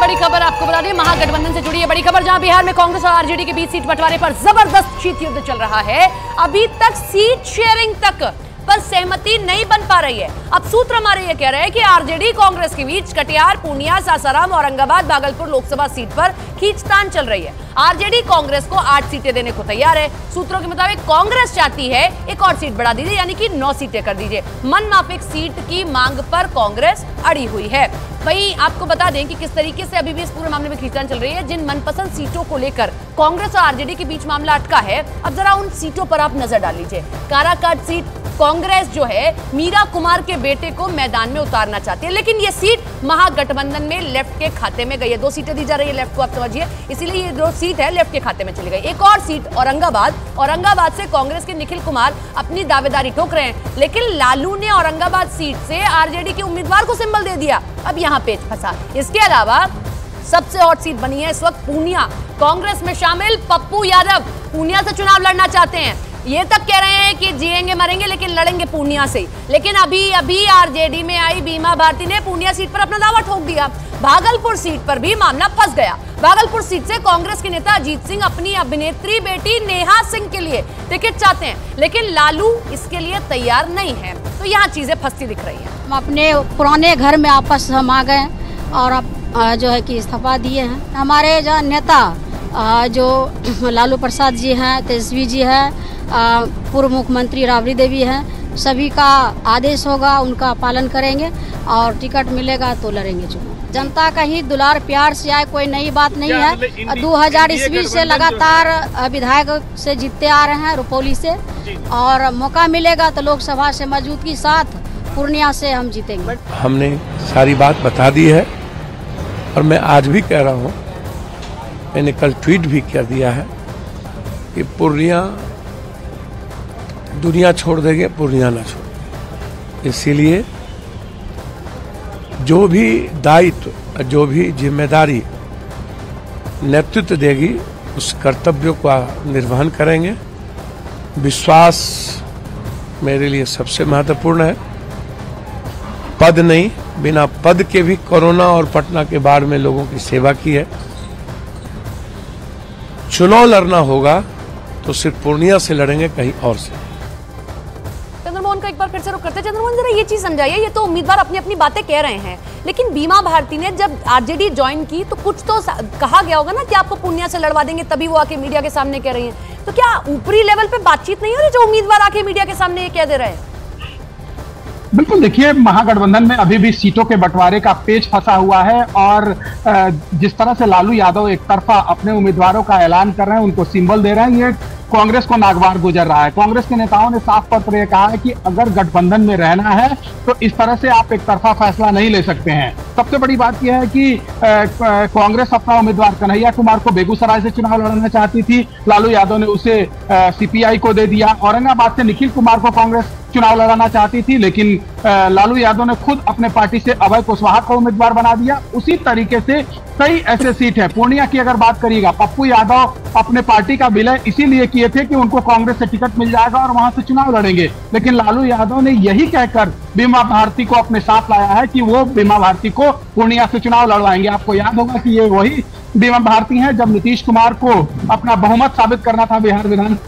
बड़ी खबर आपको बता दें, महागठबंधन से जुड़ी है बड़ी खबर, जहां बिहार में कांग्रेस और आरजेडी के बीच सीट बंटवारे पर जबरदस्त शीत युद्ध चल रहा है। अभी तक सीट शेयरिंग तक पर सहमति नहीं बन पा रही है। अब सूत्र हमारे ये कह रहे हैं कि आरजेडी कांग्रेस के बीच कटिहार, पूर्णिया, सासाराम, औरंगाबाद, भागलपुर लोकसभा सीट पर खींचतान चल रही है। आरजेडी कांग्रेस को 8 सीटें देने को तैयार है। सूत्रों के मुताबिक कांग्रेस चाहती है एक और सीट बढ़ा दीजिए, यानी कि 9 सीटें कर दीजिए। मनमाफिक सीट की मांग पर कांग्रेस अड़ी हुई है। वहीं आपको बता दें कि किस तरीके से अभी भी इस पूरे मामले में खींचतान चल रही है। जिन मनपसंद सीटों को लेकर कांग्रेस और आरजेडी के बीच मामला अटका है, अब जरा उन सीटों पर आप नजर डाल लीजिए। काराकाट सीट कांग्रेस जो है मीरा कुमार के बेटे को मैदान में उतारना चाहती है, लेकिन ये सीट महागठबंधन में लेफ्ट के खाते में गई है। 2 सीटें दी जा रही है लेफ्ट को, आप समझिए, इसीलिए ये 2 सीट है लेफ्ट के खाते में चली गई। एक और सीट औरंगाबाद से कांग्रेस के निखिल कुमार अपनी दावेदारी ठोक रहे हैं, लेकिन लालू ने औरंगाबाद सीट से आरजेडी के उम्मीदवार को सिंबल दे दिया। अब यहां पेच फंसा। इसके अलावा सबसे हॉट सीट बनी है इस वक्त पूर्णिया। कांग्रेस में शामिल पप्पू यादव पूर्णिया से चुनाव लड़ना चाहते हैं। ये तक कह रहे हैं कि जिएंगे मरेंगे लेकिन लड़ेंगे पूर्णिया से। लेकिन अभी आरजेडी में आई बीमा भारती ने पूर्णिया सीट पर अपना दावा ठोक दिया। भागलपुर सीट पर भी मामला फंस गया। भागलपुर सीट से कांग्रेस के नेता अजीत सिंह अपनी अभिनेत्री बेटी नेहा सिंह के लिए टिकट चाहते हैं, लेकिन लालू इसके लिए तैयार नहीं है। तो यहाँ चीजें फंसती दिख रही हैं। हम अपने पुराने घर में आपस हम आ गए और अब जो है कि इस्तीफा दिए हैं। हमारे जो नेता जो लालू प्रसाद जी हैं, तेजस्वी जी हैं, पूर्व मुख्यमंत्री राबड़ी देवी हैं, सभी का आदेश होगा, उनका पालन करेंगे और टिकट मिलेगा तो लड़ेंगे चुनाव। जनता का ही दुलार प्यार से आए, कोई नई बात नहीं है। 2000 ईस्वी से लगातार विधायक से जीतते आ रहे हैं रुपौली से, और मौका मिलेगा तो लोकसभा से मौजूदगी साथ पूर्णिया से हम जीतेंगे। हमने सारी बात बता दी है और मैं आज भी कह रहा हूँ, मैंने कल ट्वीट भी कर दिया है कि पूर्णिया दुनिया छोड़ देंगे, पूर्णिया ना छोड़। इसीलिए जो भी दायित्व, जो भी जिम्मेदारी नेतृत्व देगी, उस कर्तव्यों का निर्वहन करेंगे। विश्वास मेरे लिए सबसे महत्वपूर्ण है। पद नहीं, बिना पद के भी कोरोना और पटना के बाढ़ में लोगों की सेवा की है। चुनाव लड़ना होगा तो सिर्फ पूर्णिया से लड़ेंगे, कहीं और से। चंद्रमोहन का एक बार फिर से रुक करते हैं। चंद्रमोहन, जरा ये चीज समझाइए, ये तो उम्मीदवार अपनी अपनी बातें कह रहे हैं, लेकिन बीमा भारती ने जब आरजेडी ज्वाइन की तो कुछ तो कहा गया होगा ना कि आपको पूर्णिया से लड़वा देंगे, तभी वो आके मीडिया के सामने कह रही हैं। तो क्या ऊपरी लेवल पे बातचीत नहीं हो रही जो उम्मीदवार आके मीडिया के सामने ये कह दे रहे हैं? बिल्कुल, देखिए, महागठबंधन में अभी भी सीटों के बंटवारे का पेच फंसा हुआ है और जिस तरह से लालू यादव एक तरफा अपने उम्मीदवारों का ऐलान कर रहे हैं, उनको सिंबल दे रहे हैं, ये कांग्रेस को नागवार गुजर रहा है। कांग्रेस के नेताओं ने साफ तौर पर यह कहा है कि अगर गठबंधन में रहना है तो इस तरह से आप एक तरफा फैसला नहीं ले सकते हैं। सबसे बड़ी बात यह है कि कांग्रेस अपना उम्मीदवार कन्हैया कुमार को बेगूसराय से चुनाव लड़ना चाहती थी, लालू यादव ने उसे सीपीआई को दे दिया। औरंगाबाद से निखिल कुमार को कांग्रेस चुनाव लड़ाना चाहती थी, लेकिन लालू यादव ने खुद अपने पार्टी से अभय कुशवाहा को उम्मीदवार बना दिया। उसी तरीके से कई ऐसे सीट है। पूर्णिया की अगर बात करिएगा, पप्पू यादव अपने पार्टी का विलय इसीलिए किए थे कि उनको कांग्रेस से टिकट मिल जाएगा और वहां से चुनाव लड़ेंगे, लेकिन लालू यादव ने यही कहकर बीमा भारती को अपने साथ लाया है कि वो बीमा भारती को पूर्णिया से चुनाव लड़वाएंगे। आपको याद होगा कि ये वही बीमा भारती है जब नीतीश कुमार को अपना बहुमत साबित करना था बिहार विधान।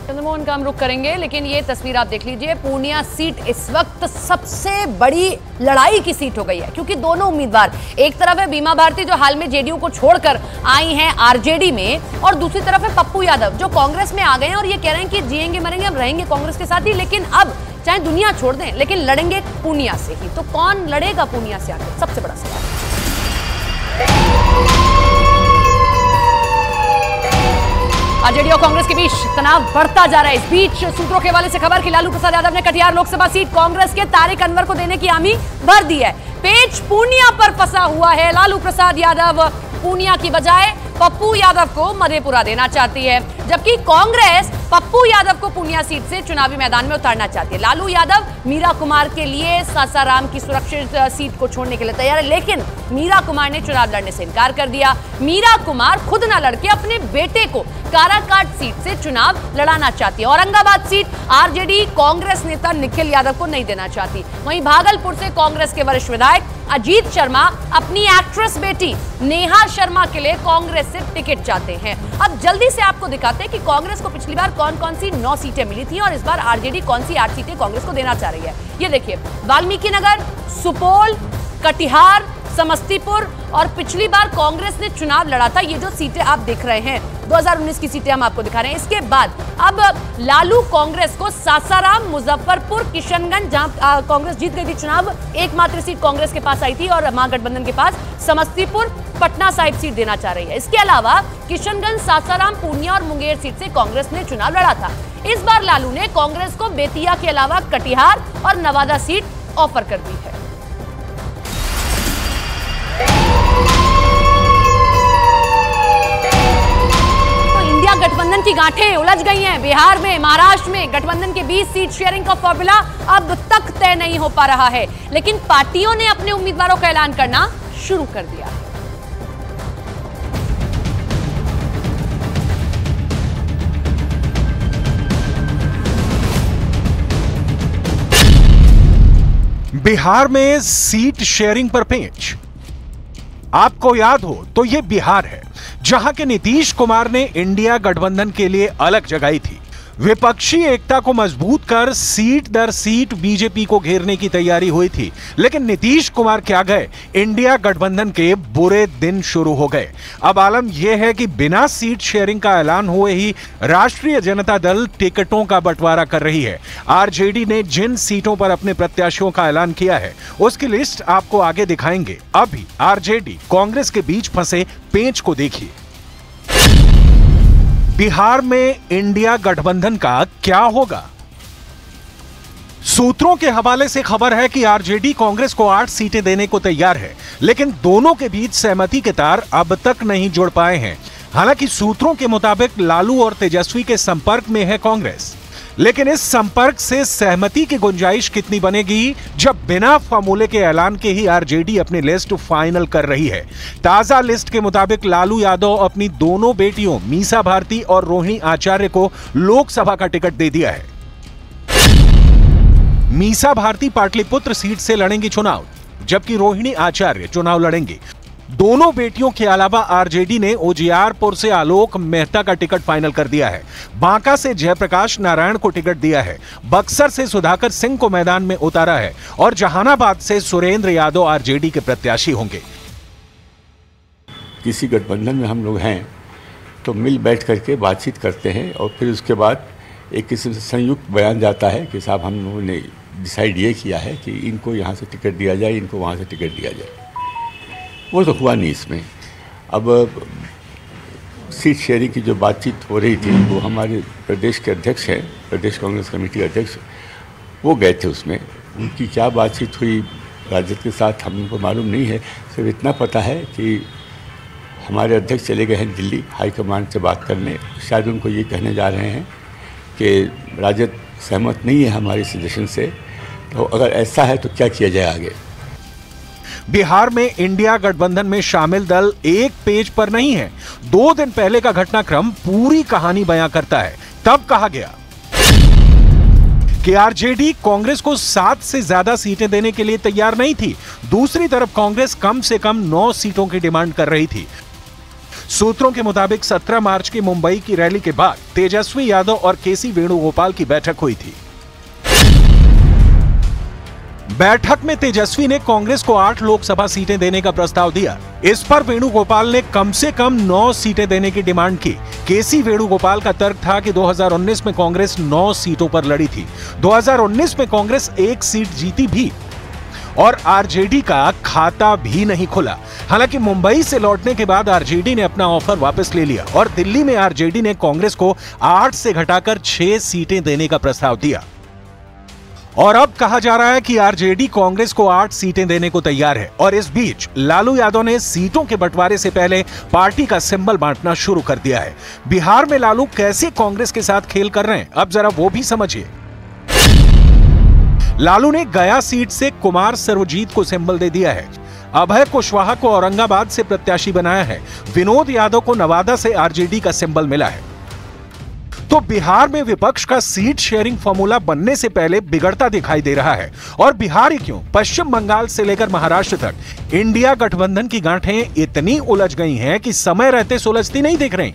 चंद्रमोहन का हम रुख करेंगे, लेकिन ये तस्वीर आप देख लीजिए। पूर्णिया सीट इस वक्त सबसे बड़ी लड़ाई की सीट हो गई है, क्योंकि दोनों उम्मीदवार, एक तरफ है बीमा भारती जो हाल में जेडीयू को छोड़कर आई हैं आरजेडी में, और दूसरी तरफ है पप्पू यादव जो कांग्रेस में आ गए हैं और ये कह रहे हैं कि जिएंगे मरेंगे, हम रहेंगे कांग्रेस के साथ ही, लेकिन अब चाहे दुनिया छोड़ दें लेकिन लड़ेंगे पूर्णिया से ही। तो कौन लड़ेगा पूर्णिया से आकर, सबसे बड़ा सवाल। आरजेडी और कांग्रेस के बीच तनाव बढ़ता जा रहा है। इस बीच सूत्रों के हवाले से खबर कि लालू प्रसाद यादव ने कटिहार लोकसभा सीट कांग्रेस के तारिक अनवर को देने की हामी भर दी है। पेच पूर्णिया पर फंसा हुआ है। लालू प्रसाद यादव पूर्णिया की बजाय पप्पू यादव को मधेपुरा देना चाहती है, जबकि कांग्रेस पप्पू यादव को पूर्णिया सीट से चुनावी मैदान में उतारना चाहती है। लालू यादव मीरा कुमार के लिए सासाराम की सुरक्षित सीट को छोड़ने के लिए तैयार है, लेकिन मीरा कुमार ने चुनाव लड़ने से इनकार कर दिया। मीरा कुमार खुद ना लड़के अपने बेटे को काराकाट सीट से चुनाव लड़ाना चाहती है। औरंगाबाद सीट आरजेडी कांग्रेस नेता निखिल यादव को नहीं देना चाहती। वहीं भागलपुर से कांग्रेस के वरिष्ठ विधायक अजीत शर्मा अपनी एक्ट्रेस बेटी नेहा शर्मा के लिए कांग्रेस से टिकट चाहते हैं। अब जल्दी से आपको दिखाते हैं कि कांग्रेस को पिछली बार कौन कौन सी 9 सीटें मिली थी और इस बार आरजेडी कौन सी 8 सीटें कांग्रेस को देना चाह रही है। ये देखिए, वाल्मीकि नगर, सुपौल, कटिहार, समस्तीपुर और पिछली बार कांग्रेस ने चुनाव लड़ा था। ये जो सीटें आप देख रहे हैं 2019 की सीटें हम आपको दिखा रहे हैं। इसके बाद अब लालू कांग्रेस को सासाराम, मुजफ्फरपुर, किशनगंज, जहां कांग्रेस जीत गई थी चुनाव, एकमात्र सीट कांग्रेस के पास आई थी और महागठबंधन के पास समस्तीपुर, पटना साहिब सीट देना चाह रही है। इसके अलावा किशनगंज, सासाराम, पूर्णिया और मुंगेर सीट से कांग्रेस ने चुनाव लड़ा था। इस बार लालू ने कांग्रेस को बेतिया के अलावा कटिहार और नवादा सीट ऑफर कर दी है। गठबंधन की गांठें उलझ गई हैं। बिहार में, महाराष्ट्र में गठबंधन के बीच सीट शेयरिंग का फॉर्मूला अब तक तय नहीं हो पा रहा है, लेकिन पार्टियों ने अपने उम्मीदवारों का ऐलान करना शुरू कर दिया है। बिहार में सीट शेयरिंग पर पेंच। आपको याद हो तो यह बिहार है जहां के नीतीश कुमार ने इंडिया गठबंधन के लिए अलग जगाई थी। विपक्षी एकता को मजबूत कर सीट दर सीट बीजेपी को घेरने की तैयारी हुई थी, लेकिन नीतीश कुमार क्या गए, इंडिया गठबंधन के बुरे दिन शुरू हो गए। अब आलम यह है कि बिना सीट शेयरिंग का ऐलान हुए ही राष्ट्रीय जनता दल टिकटों का बंटवारा कर रही है। आरजेडी ने जिन सीटों पर अपने प्रत्याशियों का ऐलान किया है उसकी लिस्ट आपको आगे दिखाएंगे। अभी आरजेडी कांग्रेस के बीच फंसे पेंच को देखिए। बिहार में इंडिया गठबंधन का क्या होगा? सूत्रों के हवाले से खबर है कि आरजेडी कांग्रेस को 8 सीटें देने को तैयार है, लेकिन दोनों के बीच सहमति के तार अब तक नहीं जुड़ पाए हैं। हालांकि सूत्रों के मुताबिक लालू और तेजस्वी के संपर्क में है कांग्रेस, लेकिन इस संपर्क से सहमति की गुंजाइश कितनी बनेगी जब बिना फार्मूले के ऐलान के ही आरजेडी अपनी लिस्ट फाइनल कर रही है। ताजा लिस्ट के मुताबिक लालू यादव अपनी दोनों बेटियों मीसा भारती और रोहिणी आचार्य को लोकसभा का टिकट दे दिया है। मीसा भारती पाटलिपुत्र सीट से लड़ेंगी चुनाव, जबकि रोहिणी आचार्य चुनाव लड़ेंगी। दोनों बेटियों के अलावा आरजेडी ने उजियारपुर से आलोक मेहता का टिकट फाइनल कर दिया है। बांका से जयप्रकाश नारायण को टिकट दिया है। बक्सर से सुधाकर सिंह को मैदान में उतारा है और जहानाबाद से सुरेंद्र यादव आरजेडी के प्रत्याशी होंगे। किसी गठबंधन में हम लोग हैं तो मिल बैठ करके बातचीत करते हैं और फिर उसके बाद एक किस्म से संयुक्त बयान जाता है कि साहब हम लोगों ने डिसाइड ये किया है कि इनको यहाँ से टिकट दिया जाए, इनको वहाँ से टिकट दिया जाए। वो तो हुआ नहीं इसमें। अब सीट शेयरिंग की जो बातचीत हो रही थी वो हमारे प्रदेश के अध्यक्ष हैं, प्रदेश कांग्रेस कमेटी के अध्यक्ष, वो गए थे उसमें। उनकी क्या बातचीत हुई राजद के साथ हमको मालूम नहीं है। सिर्फ इतना पता है कि हमारे अध्यक्ष चले गए हैं दिल्ली हाईकमान से बात करने। शायद उनको ये कहने जा रहे हैं कि राजद सहमत नहीं है हमारे सजेशन से, तो अगर ऐसा है तो क्या किया जाए आगे। बिहार में इंडिया गठबंधन में शामिल दल एक पेज पर नहीं है। 2 दिन पहले का घटनाक्रम पूरी कहानी बयां करता है। तब कहा गया कि आरजेडी कांग्रेस को 7 से ज्यादा सीटें देने के लिए तैयार नहीं थी। दूसरी तरफ कांग्रेस कम से कम 9 सीटों की डिमांड कर रही थी। सूत्रों के मुताबिक 17 मार्च की मुंबई की रैली के बाद तेजस्वी यादव और केसी वेणुगोपाल की बैठक हुई थी। बैठक में तेजस्वी ने कांग्रेस को 8 लोकसभा सीटें देने का प्रस्ताव दिया। इस पर वेणुगोपाल ने कम से कम 9 सीटें देने की डिमांड की। केसी वेणुगोपाल का तर्क था कि 2019 में कांग्रेस 9 सीटों पर लड़ी थी। 2019 में कांग्रेस 1 सीट जीती भी और आरजेडी का खाता भी नहीं खुला। हालांकि मुंबई से लौटने के बाद आरजेडी ने अपना ऑफर वापस ले लिया और दिल्ली में आरजेडी ने कांग्रेस को 8 से घटाकर 6 सीटें देने का प्रस्ताव दिया। और अब कहा जा रहा है कि आरजेडी कांग्रेस को 8 सीटें देने को तैयार है। और इस बीच लालू यादव ने सीटों के बंटवारे से पहले पार्टी का सिंबल बांटना शुरू कर दिया है। बिहार में लालू कैसे कांग्रेस के साथ खेल कर रहे हैं, अब जरा वो भी समझिए। लालू ने गया सीट से कुमार सर्वजीत को सिंबल दे दिया है। अभय कुशवाहा को औरंगाबाद से प्रत्याशी बनाया है। विनोद यादव को नवादा से आरजेडी का सिंबल मिला है। तो बिहार में विपक्ष का सीट शेयरिंग फॉर्मूला बनने से पहले बिगड़ता दिखाई दे रहा है। और बिहार ही क्यों, पश्चिम बंगाल से लेकर महाराष्ट्र तक इंडिया गठबंधन की गांठें इतनी उलझ गई हैं कि समय रहते सुलझती नहीं दिख रही।